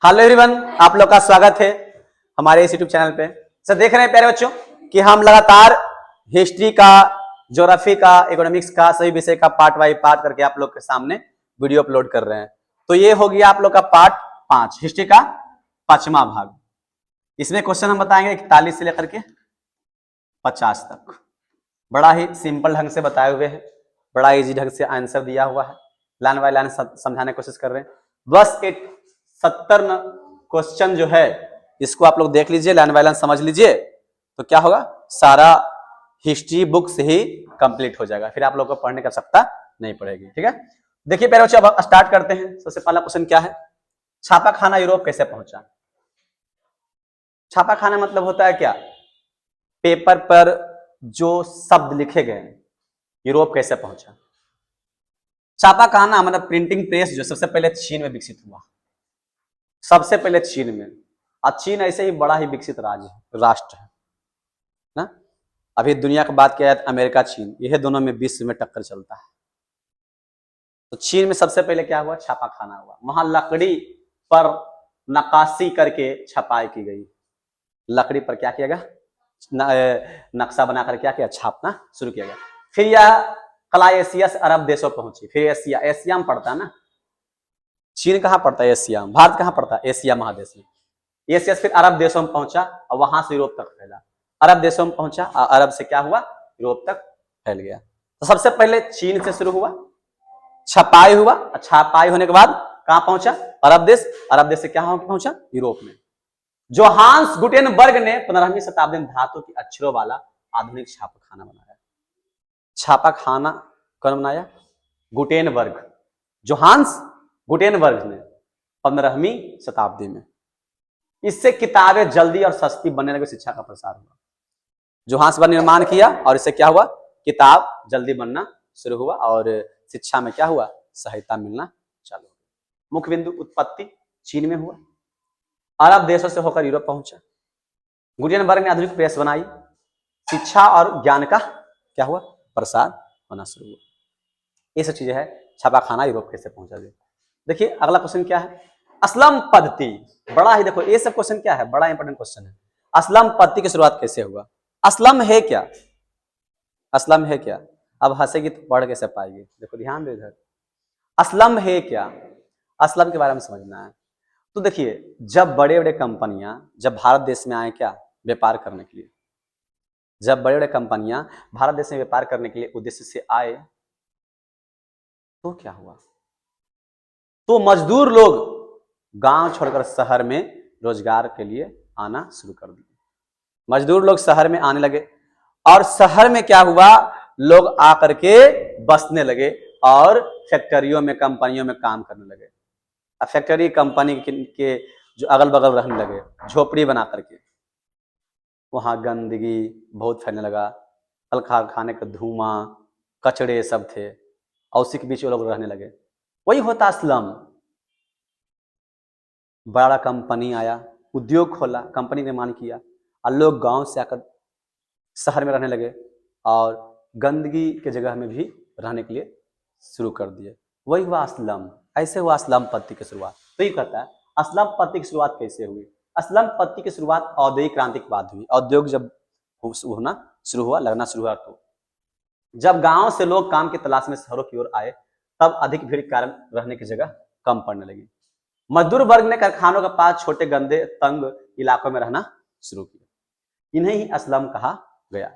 Hello everyone, आप लोग का स्वागत है हमारे इस यूट्यूब चैनल पे। सर देख रहे हैं प्यारे बच्चों कि हम लगातार हिस्ट्री का, ज्योग्राफी का, इकोनॉमिक्स का सभी विषय का पार्ट बाई पार्ट करके आप लोग के सामने वीडियो अपलोड कर रहे हैं। तो ये हो गया आप लोग का पार्ट 5, हिस्ट्री का 5वां भाग। इसमें क्वेश्चन हम बताएंगे 41 से लेकर के 50 तक। बड़ा ही सिंपल ढंग से बताए हुए हैं, बड़ा इजी ढंग से आंसर दिया हुआ है, लाइन बाय लाइन समझाने की कोशिश कर रहे हैं। बस एक 70 क्वेश्चन जो है इसको आप लोग देख लीजिए, लाइन बाय लाइन समझ लीजिए, तो क्या होगा, सारा हिस्ट्री बुक से ही कंप्लीट हो जाएगा। फिर आप लोग को पढ़ने की आवश्यकता नहीं पड़ेगी। ठीक है, देखिए प्यारे बच्चों, अब स्टार्ट करते हैं। सबसे पहला क्वेश्चन क्या है, छापा खाना यूरोप कैसे पहुंचा। छापा खाना मतलब होता है क्या, पेपर पर जो शब्द लिखे गए यूरोप कैसे पहुंचा। छापा खाना मतलब प्रिंटिंग प्रेस जो सबसे पहले चीन में विकसित हुआ, सबसे पहले चीन में। और चीन ऐसे ही बड़ा ही विकसित राष्ट्र है ना। अभी दुनिया की बात किया जाए तो अमेरिका, चीन, यह दोनों में विश्व में टक्कर चलता है। तो चीन में सबसे पहले क्या हुआ, छापा खाना हुआ। वहां लकड़ी पर नक्काशी करके छपाई की गई, लकड़ी पर क्या किया गया, नक्शा बनाकर क्या किया, छापना शुरू किया गया। फिर यह कला एशिया से अरब देशों पहुंची। फिर एशिया, एशिया में पड़ता है ना, चीन कहाँ पड़ता है, एशिया में। भारत कहाँ पड़ता है, एशिया महादेश में। एशिया से फिर अरब देशों में पहुंचा और वहां से यूरोप तक फैला। अरब देशों में पहुंचा और अरब से क्या हुआ, यूरोप तक फैल गया। तो सबसे पहले चीन से शुरू हुआ, छपाई हुआ, छपाई होने के बाद कहां पहुंचा, अरब देश। अरब देश से क्या पहुंचा, यूरोप में। जोहान्स गुटेनबर्ग ने 15वीं शताब्दी में धातु की अक्षरों वाला आधुनिक छापाखाना बनाया। छापाखाना कौन बनाया, गुटेनबर्ग, जोहान्स गुटेनबर्ग ने 15वीं शताब्दी में। इससे किताबें जल्दी और सस्ती बनने लगी, शिक्षा का प्रसार हुआ। जोहान्स पर निर्माण किया और इससे क्या हुआ, किताब जल्दी बनना शुरू हुआ और शिक्षा में क्या हुआ, सहायता मिलना चालू हुआ। मुख्य बिंदु उत्पत्ति चीन में हुआ, अरब देशों से होकर यूरोप पहुंचा। गुटेनबर्ग ने आधुनिक प्रेस बनाई, शिक्षा और ज्ञान का क्या हुआ, प्रसार होना शुरू हुआ। ये सब चीजें है, छापाखाना यूरोप कैसे पहुंचा। देखिए अगला क्वेश्चन क्या है, असलम पद्धति। बड़ा ही देखो, ये सब क्वेश्चन क्या है, बड़ा इंपॉर्टेंट क्वेश्चन है। असलम पद्धति की शुरुआत कैसे हुआ, असलम है क्या, असलम है क्या। अब हंसेगी तो पढ़ कैसे पाएगी, देखो ध्यान दो इधर। असलम है क्या, असलम के बारे में समझना है। तो देखिए, जब बड़े बड़े कंपनियां जब भारत देश में आए क्या, व्यापार करने के लिए, जब बड़े बड़े कंपनियां भारत देश में व्यापार करने के लिए उद्देश्य से आए, तो क्या हुआ, तो मजदूर लोग गांव छोड़कर शहर में रोजगार के लिए आना शुरू कर दिए। मजदूर लोग शहर में आने लगे और शहर में क्या हुआ, लोग आकर के बसने लगे और फैक्ट्रियों में, कंपनियों में काम करने लगे। फैक्ट्री कंपनी के जो अगल बगल रहने लगे, झोपड़ी बना करके, वहां गंदगी बहुत फैलने लगा, कल कारखाने का धुआं, कचड़े सब थे, और उसी के बीच वो लोग रहने लगे। वही होता स्लम। बड़ा कंपनी आया, उद्योग खोला, कंपनी निर्माण किया और लोग गांव से आकर शहर में रहने लगे और गंदगी के जगह में भी रहने के लिए शुरू कर दिए। वही हुआ असलम। ऐसे हुआ असलम पद्धति की शुरुआत। तो ये कहता है असलम पद्धति की शुरुआत कैसे हुई। असलम पद्धति की शुरुआत औद्योगिक क्रांति के बाद हुई। औद्योग जब होना शुरू हुआ, लगना शुरू हुआ, तो जब गांव से लोग काम की तलाश में शहरों की ओर आए, तब अधिक भीड़ के कारण रहने की जगह कम पड़ने लगी। मजदूर वर्ग ने कारखानों के पास छोटे गंदे तंग इलाकों में रहना शुरू किया। इन्हें ही असलम कहा गया।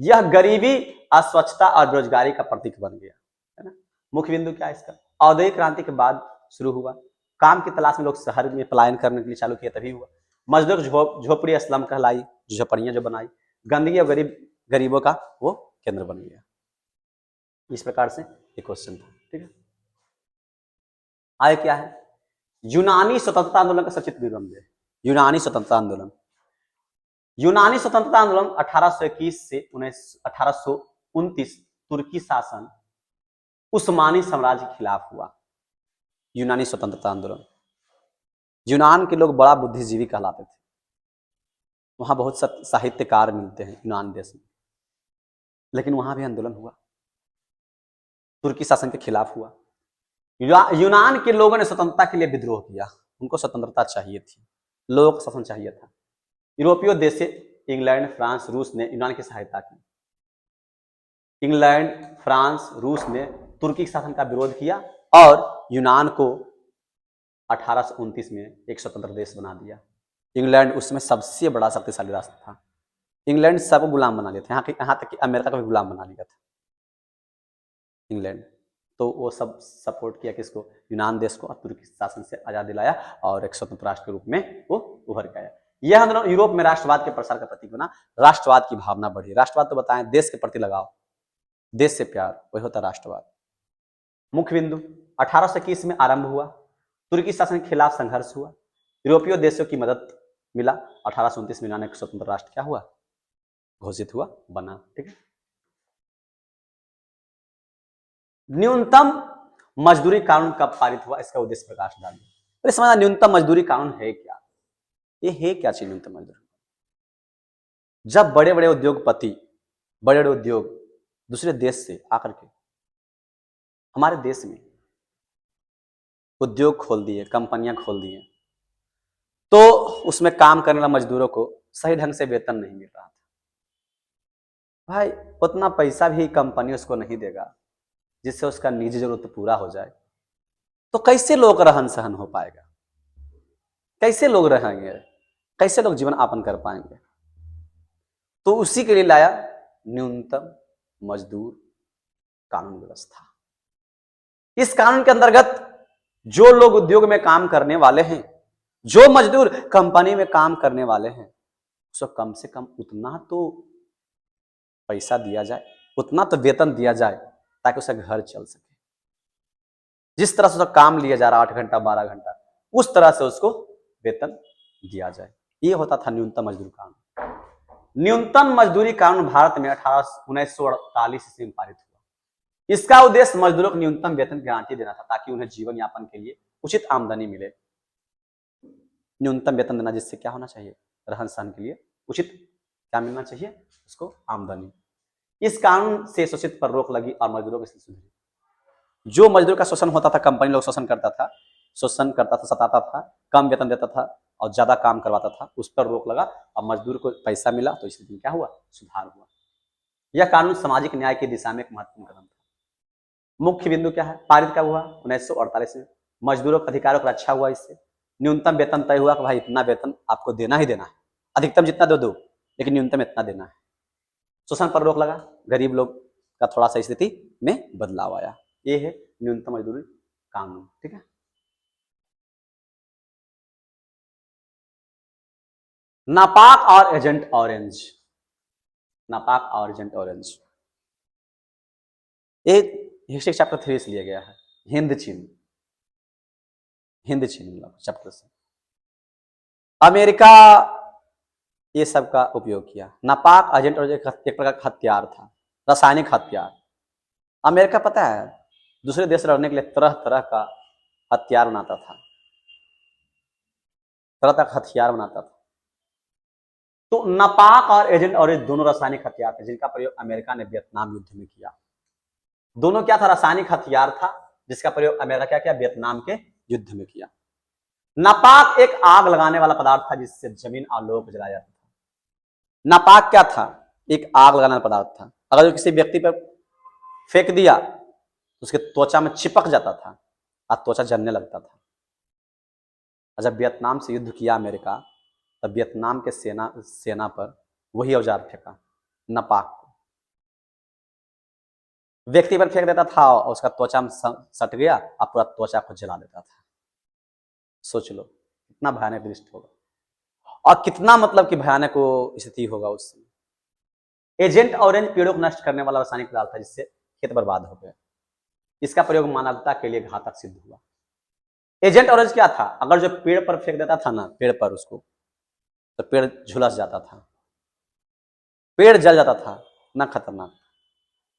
यह गरीबी, अस्वच्छता और बेरोजगारी का प्रतीक बन गया, है ना। मुख्य बिंदु क्या है इसका, औद्योगिक क्रांति के बाद शुरू हुआ। काम की तलाश में लोग शहर में पलायन करने के लिए चालू किया, तभी हुआ। मजदूर झोपड़ी असलम कहलाई, झोपड़ियां जो बनाई, गंदगी और गरीबों का वो केंद्र बन गया। इस प्रकार से एक क्वेश्चन था। ठीक है, आगे क्या है, यूनानी स्वतंत्रता आंदोलन का सचित्र विवरण दे। यूनानी स्वतंत्रता आंदोलन, यूनानी स्वतंत्रता आंदोलन 1821 से 1829 तुर्की शासन उस्मानी साम्राज्य के खिलाफ हुआ। यूनानी स्वतंत्रता आंदोलन, यूनान के लोग बड़ा बुद्धिजीवी कहलाते थे, वहां बहुत साहित्यकार मिलते हैं यूनान देश में, लेकिन वहां भी आंदोलन हुआ, तुर्की शासन के खिलाफ हुआ। यूनान के लोगों ने स्वतंत्रता के लिए विद्रोह किया, उनको स्वतंत्रता चाहिए थी, लोक शासन चाहिए था। यूरोपीय देश से इंग्लैंड, फ्रांस, रूस ने यूनान की सहायता की। इंग्लैंड, फ्रांस, रूस ने तुर्की शासन का विरोध किया और यूनान को 1829 में एक स्वतंत्र देश बना दिया। इंग्लैंड उसमें सबसे बड़ा शक्तिशाली राष्ट्र था। इंग्लैंड सबको गुलाम बना लिया था, यहाँ तक कि अमेरिका को भी गुलाम बना लिया था इंग्लैंड। तो वो सब सपोर्ट किया किसको? यूनान देश को, और तुर्की शासन से आजाद दिलाया और एक स्वतंत्र राष्ट्र के रूप में वो उभर के आया। यह आंदोलन यूरोप में राष्ट्रवाद के प्रसार का प्रतीक बना। राष्ट्रवाद की भावना बढ़ी। राष्ट्रवाद तो बताएं, देश के प्रति लगाव, देश से प्यार, वही होता राष्ट्रवाद। मुख्य बिंदु 1821 में आरंभ हुआ। तुर्की शासन के खिलाफ संघर्ष हुआ, यूरोपीय देशों की मदद मिला। 1829 में यूनान एक स्वतंत्र राष्ट्र क्या हुआ? घोषित हुआ, बना। ठीक है। न्यूनतम मजदूरी कानून कब पारित हुआ? इसका उद्देश्य प्रकाश डालना। अरे समझना, न्यूनतम मजदूरी कानून है क्या? ये है क्या चीज न्यूनतम मजदूरी? जब बड़े बड़े उद्योगपति, बड़े बड़े उद्योग दूसरे देश से आकर के हमारे देश में उद्योग खोल दिए, कंपनियां खोल दिए, तो उसमें काम करने वाले मजदूरों को सही ढंग से वेतन नहीं मिल रहा था। भाई उतना पैसा भी कंपनी उसको नहीं देगा जिससे उसका निजी जरूरत पूरा हो जाए, तो कैसे लोग रहन सहन हो पाएगा? कैसे लोग रहेंगे? कैसे लोग जीवन यापन कर पाएंगे? तो उसी के लिए लाया न्यूनतम मजदूर कानून व्यवस्था। इस कानून के अंतर्गत जो लोग उद्योग में काम करने वाले हैं, जो मजदूर कंपनी में काम करने वाले हैं, उसको कम से कम उतना तो पैसा दिया जाए, उतना तो वेतन दिया जाए ताकि उसका घर चल सके। जिस तरह से उसका काम लिया जा रहा 8 घंटा 12 घंटा, उस तरह से उसको वेतन दिया जाए। ये होता था न्यूनतम मजदूर कानून। न्यूनतम मजदूरी कानून भारत में 1948 ईस्वी में पारित हुआ। इसका उद्देश्य मजदूरों को न्यूनतम वेतन की गारंटी देना था ताकि उन्हें जीवन यापन के लिए उचित आमदनी मिले। न्यूनतम वेतन देना, जिससे क्या होना चाहिए? रहन सहन के लिए उचित क्या मिलना चाहिए उसको? आमदनी। इस कानून से शोषित पर रोक लगी और मजदूरों की स्थिति सुधरी। जो मजदूर का शोषण होता था, कंपनी लोग शोषण करता था, सताता था, कम वेतन देता था और ज्यादा काम करवाता था, उस पर रोक लगा और मजदूर को पैसा मिला, तो स्थिति में क्या हुआ? सुधार हुआ। यह कानून सामाजिक न्याय की दिशा में एक महत्वपूर्ण कदम था। मुख्य बिंदु क्या है? पारित कब हुआ? 1948 में। मजदूरों के अधिकारों की रक्षा हुआ इससे। न्यूनतम वेतन तय हुआ कि भाई इतना वेतन आपको देना ही देना है, अधिकतम जितना दो, लेकिन न्यूनतम इतना देना है। शोषण पर रोक लगा, गरीब लोग का थोड़ा सा स्थिति में बदलाव आया। ये है न्यूनतम मजदूरी कानून। ठीक है। नापाक और एजेंट ऑरेंज। नापाक और एजेंट ऑरेंज एक हिस्ट्री चैप्टर 3 से लिया गया है। हिंद चीन चैप्टर से। अमेरिका ये सब का उपयोग किया। नापाक एजेंट और एक प्रकार का हथियार था, रासायनिक हथियार। अमेरिका पता है दूसरे देश लड़ने के लिए तरह तरह का हथियार बनाता था, तरह तरह का हथियार बनाता था। तो नापाक और एजेंट ऑरेंज दोनों रासायनिक हथियार थे जिनका प्रयोग अमेरिका ने वियतनाम युद्ध में किया। दोनों क्या था? रासायनिक हथियार था जिसका प्रयोग अमेरिका क्या किया? वियतनाम के युद्ध में किया। नापाक एक आग लगाने वाला पदार्थ था जिससे जमीन और लोगों को जलाया जाता था। नापाक क्या था? एक आग लगाने वाला पदार्थ था। अगर जो किसी व्यक्ति पर फेंक दिया तो उसके त्वचा में चिपक जाता था और त्वचा जलने लगता था। जब वियतनाम से युद्ध किया अमेरिका, तब वियतनाम के सेना पर वही औजार फेंका, नापाक को। व्यक्ति पर फेंक देता था और उसका त्वचा में सट गया और पूरा त्वचा को जला देता था। सोच लो कितना भयानक दृश्य होगा और कितना मतलब कि भयानक स्थिति होगा उस समय। एजेंट ऑरेंज पेड़ों को नष्ट करने वाला रासायनिक पदार्थ था जिससे खेत बर्बाद हो गए। इसका प्रयोग मानवता के लिए घातक सिद्ध हुआ। एजेंट ऑरेंज क्या था? अगर जो पेड़ पर फेंक देता था ना, पेड़ पर उसको, तो पेड़ झुलस जाता था, पेड़ जल जाता था। ना खतरनाक।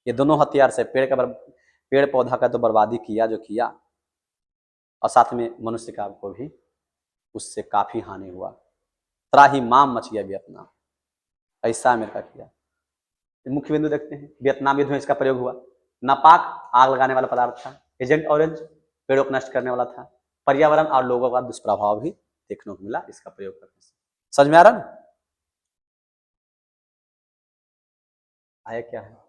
ये दोनों हथियार से पेड़ पौधा का तो बर्बादी किया जो किया, और साथ में मनुष्य का को भी उससे काफी हानि हुआ। त्राहिमाम मच गया वियतनाम। ऐसा अमेरिका किया। मुख्य बिंदु देखते हैं। वियतनाम युद्ध में इसका प्रयोग हुआ। नापाक आग लगाने वाला पदार्थ था। एजेंट ऑरेंज पेड़ों को नष्ट करने वाला था। पर्यावरण और लोगों का दुष्प्रभाव भी देखने को मिला इसका प्रयोग करने से। समझ में आ रहा ना? आया क्या है?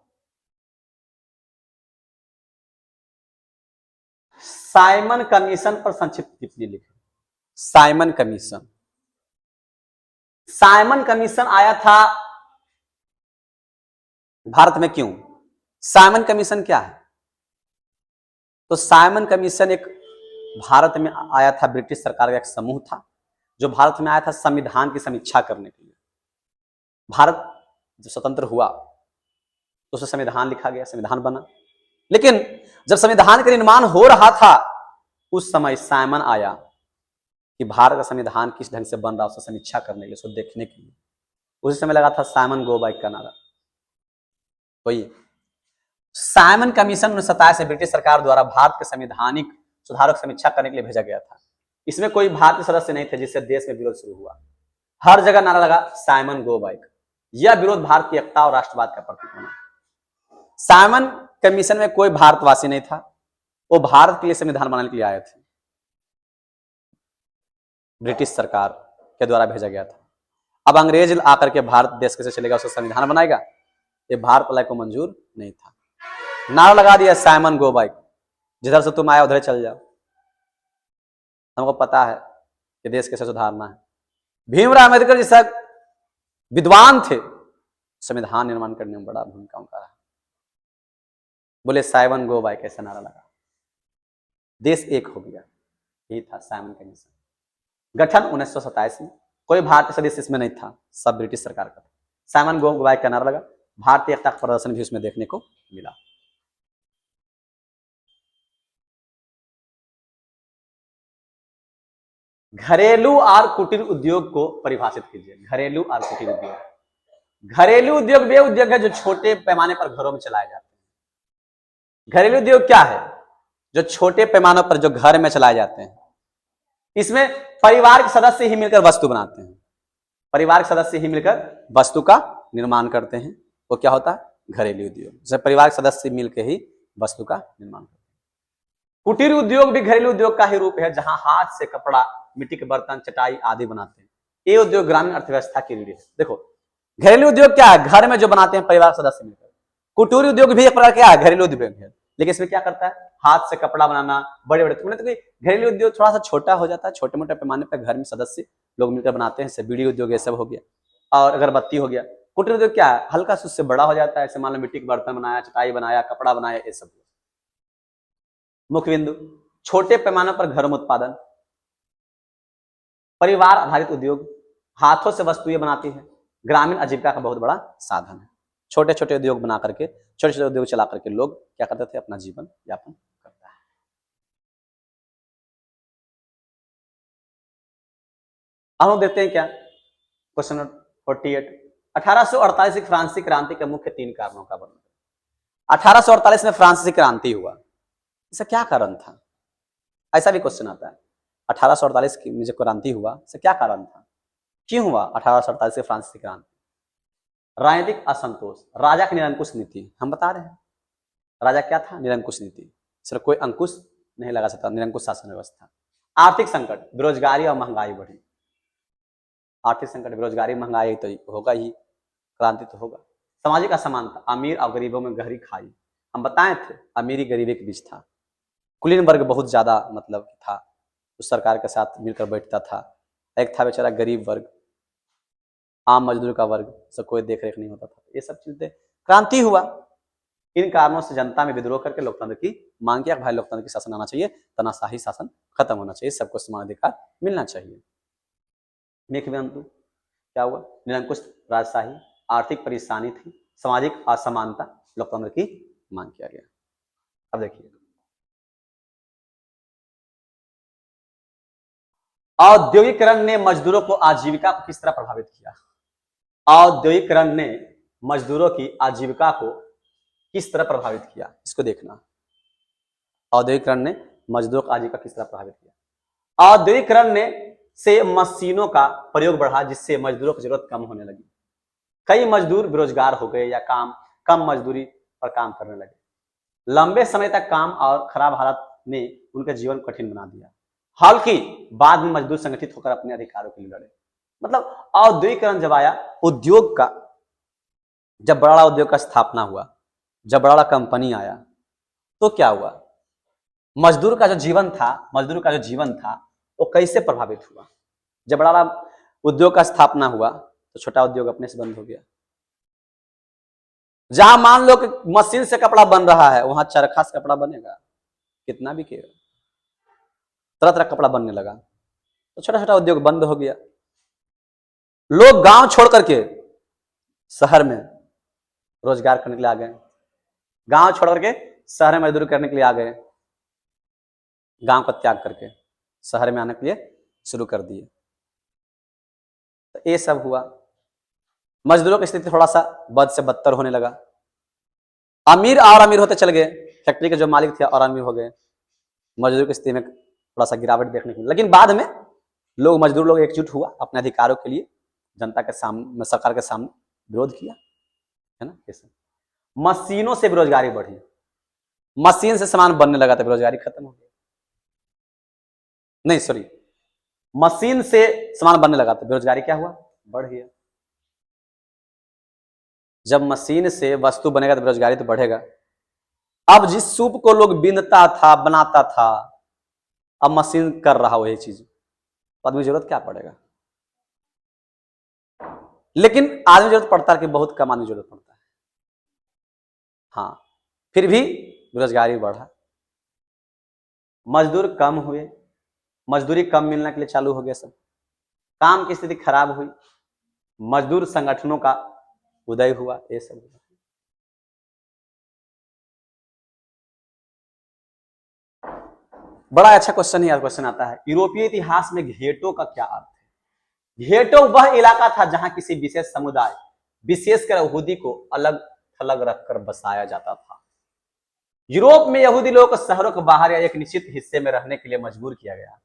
साइमन कमीशन पर संक्षिप्त टिप्पणी लिखे। साइमन कमीशन, साइमन कमीशन आया था भारत में, क्यों? साइमन कमीशन क्या है? तो साइमन कमीशन एक भारत में आया था, ब्रिटिश सरकार का एक समूह था जो भारत में आया था संविधान की समीक्षा करने के लिए। भारत जब स्वतंत्र हुआ तो उसमें संविधान लिखा गया, संविधान बना, लेकिन जब संविधान का निर्माण हो रहा था उस समय साइमन आया कि भारत का संविधान किस ढंग से बन रहा है उसकी समीक्षा करने के लिए, उसको देखने के लिए। उसी समय लगा था साइमन गो बाइक का नारा। वही साइमन कमीशन 1927 से ब्रिटिश सरकार द्वारा भारत के संवैधानिक सुधारों की समीक्षा करने के लिए भेजा गया था। इसमें कोई भारतीय सदस्य नहीं थे, जिससे देश में विरोध शुरू हुआ। हर जगह नारा लगा साइमन गो बाइक। यह विरोध भारत की एकता और राष्ट्रवाद का प्रतीक बना। साइमन कमीशन में कोई भारतवासी नहीं था, वो भारत के लिए संविधान बनाने के लिए आए थे, ब्रिटिश सरकार के द्वारा भेजा गया था। अब अंग्रेज आकर के भारत देश कैसे चलेगा, उसका संविधान बनाएगा, ये भारत वाला को मंजूर नहीं था। नारा लगा दिया साइमन गो बाइक, जिधर से तुम आए उधर चल जाओ, हमको पता है कि देश कैसे सुधारना है। भीमराव अम्बेडकर जैसा विद्वान थे, संविधान निर्माण करने में बड़ा भूमिका उनका रहा। बोले साइमन गो बाइक, ऐसा नारा लगा, देश एक हो गया। यही था साइमन कमीशन। गठन 1927 में, कोई भारतीय सदस्य इसमें नहीं था, सब ब्रिटिश सरकार का था। साइमन गो बाइक का नारा लगा, भारतीय एकता का प्रदर्शन भी उसमें देखने को मिला। घरेलू और कुटीर उद्योग को परिभाषित कीजिए। घरेलू और कुटीर उद्योग, घरेलू उद्योग वे उद्योग है जो छोटे पैमाने पर घरों में चलाए जाते हैं। घरेलू उद्योग क्या है? जो छोटे पैमानों पर जो घर में चलाए जाते हैं। इसमें परिवार के सदस्य ही मिलकर वस्तु बनाते हैं, परिवार के सदस्य ही मिलकर वस्तु का निर्माण करते हैं, वो क्या होता है? घरेलू उद्योग। जैसे परिवार के सदस्य मिलकर ही वस्तु का निर्माण करते हैं। कुटीर उद्योग भी घरेलू उद्योग का ही रूप है, जहां हाथ से कपड़ा, मिट्टी के बर्तन, चटाई आदि बनाते हैं। ये उद्योग ग्रामीण अर्थव्यवस्था की रीढ़ है। देखो घरेलू उद्योग क्या है? घर में जो बनाते हैं परिवार सदस्य मिलकर। कुटीर उद्योग भी एक प्रकार क्या है? घरेलू उद्योग है, लेकिन इसमें क्या करता है? हाथ से कपड़ा बनाना, बड़े बड़े। तुमने तो घरेलू उद्योग थोड़ा सा छोटा हो जाता है, छोटे मोटे पैमाने पर घर में सदस्य लोग मिलकर बनाते हैं, जैसे बीड़ी उद्योग ये सब हो गया, और अगरबत्ती हो गया। कुटीर उद्योग क्या है? हल्का से उससे बड़ा हो जाता है, जैसे मान लो मिट्टी के बर्तन बनाया, चटाई बनाया, कपड़ा बनाया, ये सब। मुख्य बिंदु छोटे पैमाने पर घरों में उत्पादन, परिवार आधारित उद्योग, हाथों से वस्तुएं बनाती है, ग्रामीण आजीविका का बहुत बड़ा साधन है। छोटे छोटे उद्योग बना करके, छोटे छोटे उद्योग चला करके लोग क्या करते थे? अपना जीवन यापन करता है। अब हम देखते हैं क्या क्वेश्चन नंबर 48। 1848 की फ्रांसीसी क्रांति के मुख्य 3 कारणों का वर्णन। 1848 में फ्रांसीसी क्रांति हुआ, इसका क्या कारण था? ऐसा भी क्वेश्चन आता है। 1848 की में जो क्रांति हुआ, इसका क्या कारण था? क्यों हुआ 1848 की फ्रांसीसी क्रांति? राजनीतिक असंतोष, राजा की निरंकुश नीति। हम बता रहे हैं राजा क्या था? निरंकुश नीति, सिर्फ कोई अंकुश नहीं लगा सकता, निरंकुश शासन व्यवस्था। आर्थिक संकट, बेरोजगारी और महंगाई बढ़ी। आर्थिक संकट, बेरोजगारी, महंगाई तो होगा ही, क्रांति तो होगा। सामाजिक असमानता, अमीर और गरीबों में गहरी खाई। हम बताए थे अमीरी गरीबी के बीच था। कुलीन वर्ग बहुत ज्यादा मतलब था, उस सरकार के साथ मिलकर बैठता था। एक था बेचारा गरीब वर्ग, आम मजदूर का वर्ग, सब कोई देख रेख नहीं होता था। ये सब चीजें, क्रांति हुआ। इन कारणों से जनता में विद्रोह करके लोकतंत्र की मांग किया, भाई लोकतंत्र की शासन आना चाहिए, तानाशाही शासन खत्म होना चाहिए, सबको समान अधिकार मिलना चाहिए। मेघदूत क्या हुआ? निरंकुश राजशाही, आर्थिक परेशानी थी, सामाजिक असमानता, लोकतंत्र की मांग किया गया। अब देखिए औद्योगिकरण ने मजदूरों को आजीविका को किस तरह प्रभावित किया? औद्योगिकरण ने मजदूरों की आजीविका को किस तरह प्रभावित किया, इसको देखना। औद्योगिकरण ने मजदूरों की आजीविका किस तरह प्रभावित किया? औद्योगिकरण ने से मशीनों का प्रयोग बढ़ा, जिससे मजदूरों की जरूरत कम होने लगी। कई मजदूर बेरोजगार हो गए या कम मजदूरी पर काम करने लगे। लंबे समय तक काम और खराब हालत ने उनके जीवन को कठिन बना दिया। हालांकि बाद में मजदूर संगठित होकर अपने अधिकारों के लिए लड़े। मतलब औद्योगिकरण जब आया, उद्योग का जब बड़ा उद्योग का स्थापना हुआ, जब बड़ा कंपनी आया, तो क्या हुआ, मजदूर का जो जीवन था वो कैसे प्रभावित हुआ। जब बड़ा उद्योग का स्थापना हुआ तो छोटा उद्योग अपने से बंद हो गया। जहां मान लो कि मशीन से कपड़ा बन रहा है, वहां चरखा से कपड़ा बनेगा, कितना बिकेगा, तरह तरह कपड़ा बनने लगा, तो छोटा छोटा उद्योग बंद हो गया। लोग गांव छोड़ करके शहर में रोजगार करने के लिए आ गए, गांव छोड़ करके शहर में मजदूरी करने के लिए आ गए, गांव का त्याग करके शहर में आने के लिए शुरू कर दिए। तो ये सब हुआ, मजदूरों की स्थिति थोड़ा सा बद से बदतर होने लगा। अमीर और अमीर होते चल गए, फैक्ट्री के जो मालिक थे और अमीर हो गए, मजदूर की स्थिति में थोड़ा सा गिरावट देखने को मिली। लेकिन बाद में मजदूर लोग एकजुट हुआ, अपने अधिकारों के लिए जनता के सामने, सरकार के सामने विरोध किया, है ना। कैसे मशीनों से बेरोजगारी बढ़ी, मशीन से सामान बनने लगा तो बेरोजगारी खत्म हो गई, नहीं सॉरी, मशीन से सामान बनने लगा तो बेरोजगारी क्या हुआ, बढ़ गया। जब मशीन से वस्तु बनेगा तो बेरोजगारी तो बढ़ेगा। अब जिस सूप को लोग बीनता था, बनाता था, अब मशीन कर रहा वही चीज, तो आदमी जरूरत क्या पड़ेगा। लेकिन आदमी जरूरत पड़ता है कि बहुत कम आदमी जरूरत पड़ता है। हाँ, फिर भी बेरोजगारी बढ़ा, मजदूर कम हुए, मजदूरी कम मिलने के लिए चालू हो गया सब, काम की स्थिति खराब हुई, मजदूर संगठनों का उदय हुआ, ये सब हुआ। बड़ा अच्छा क्वेश्चन है, क्वेश्चन आता है, यूरोपीय इतिहास में घेटो का क्या अर्थ है। घेटो वह इलाका था जहां किसी विशेष समुदाय, विशेषकर यहूदी को अलग थलग रखकर बसाया जाता था। यूरोप में यहूदी लोगों को शहरों के बाहर या एक निश्चित हिस्से में रहने के लिए मजबूर किया गया,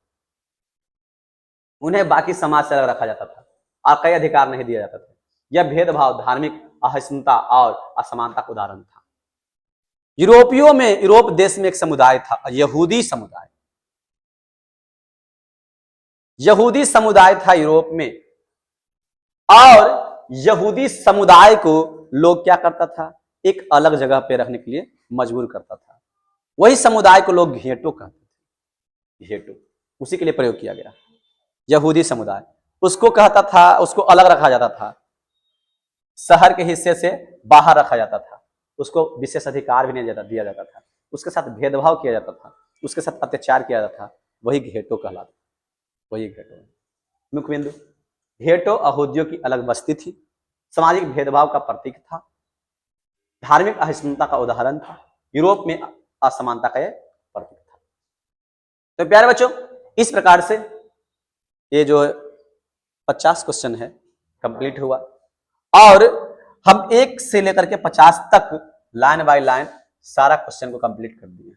उन्हें बाकी समाज से अलग रखा जाता था और कई अधिकार नहीं दिया जाता था। यह भेदभाव धार्मिक असहिष्णुता और असमानता का उदाहरण था। यूरोपियों में, यूरोप देश में एक समुदाय था, यहूदी समुदाय, यहूदी समुदाय था यूरोप में, और यहूदी समुदाय को लोग क्या करता था, एक अलग जगह पे रखने के लिए मजबूर करता था। वही समुदाय को लोग घेटो कहते थे, घेटो उसी के लिए प्रयोग किया गया। यहूदी समुदाय उसको कहता था, उसको अलग रखा जाता था, शहर के हिस्से से बाहर रखा जाता था, उसको विशेष अधिकार भी नहीं दिया जाता था, उसके साथ भेदभाव किया जाता था, उसके साथ अत्याचार किया जाता था, वही घेटो कहलाता, वही घेटो। मुख्य बिंदु, घेटो यहूदियों की अलग बस्ती थी, सामाजिक भेदभाव का प्रतीक था, धार्मिक असहिष्णुता का उदाहरण था, यूरोप में असमानता का प्रतीक था। तो प्यारे बच्चों, इस प्रकार से ये जो 50 क्वेश्चन है कंप्लीट हुआ, और हम 1 से लेकर के 50 तक लाइन बाय लाइन सारा क्वेश्चन को कंप्लीट कर दिए,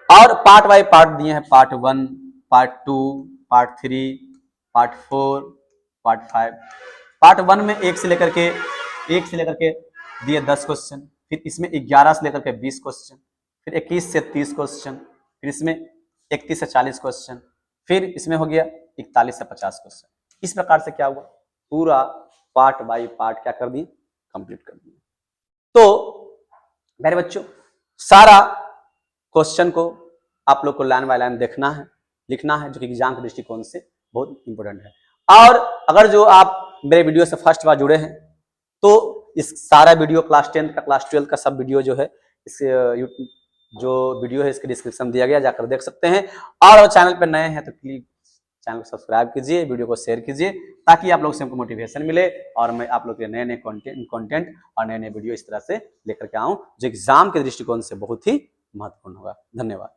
और पार्ट बाय पार्ट दिए हैं, part 1, part 2, part 3, part 4, part 5। Part 1 में 1 से लेकर के दिए 10 क्वेश्चन, फिर इसमें 11 से लेकर के 20 क्वेश्चन, फिर 21 से 30 क्वेश्चन, फिर इसमें 31 से 40 क्वेश्चन, फिर इसमें हो गया 41 से 50 क्वेश्चन। इस प्रकार से क्या हुआ, पूरा पार्ट बाय पार्ट क्या कर दिए, कंप्लीट कर दिए। तो मेरे बच्चों, सारा क्वेश्चन को आप लोग को लाइन बाय लाइन देखना है, लिखना है, जो कि एग्जाम के दृष्टिकोण से बहुत इंपॉर्टेंट है। और अगर जो आप मेरे वीडियो से फर्स्ट बार जुड़े हैं, तो इस सारा वीडियो क्लास 10 का, क्लास 12 का सब वीडियो जो है, इस जो वीडियो है इसके डिस्क्रिप्शन दिया गया, जाकर देख सकते हैं। और चैनल पर नए हैं तो प्लीज चैनल को सब्सक्राइब कीजिए, वीडियो को शेयर कीजिए, ताकि आप लोग से हमको मोटिवेशन मिले और मैं आप लोग के नए नए कंटेंट और नए नए वीडियो इस तरह से लेकर के आऊं, जो एग्जाम के दृष्टिकोण से बहुत ही महत्वपूर्ण होगा। धन्यवाद।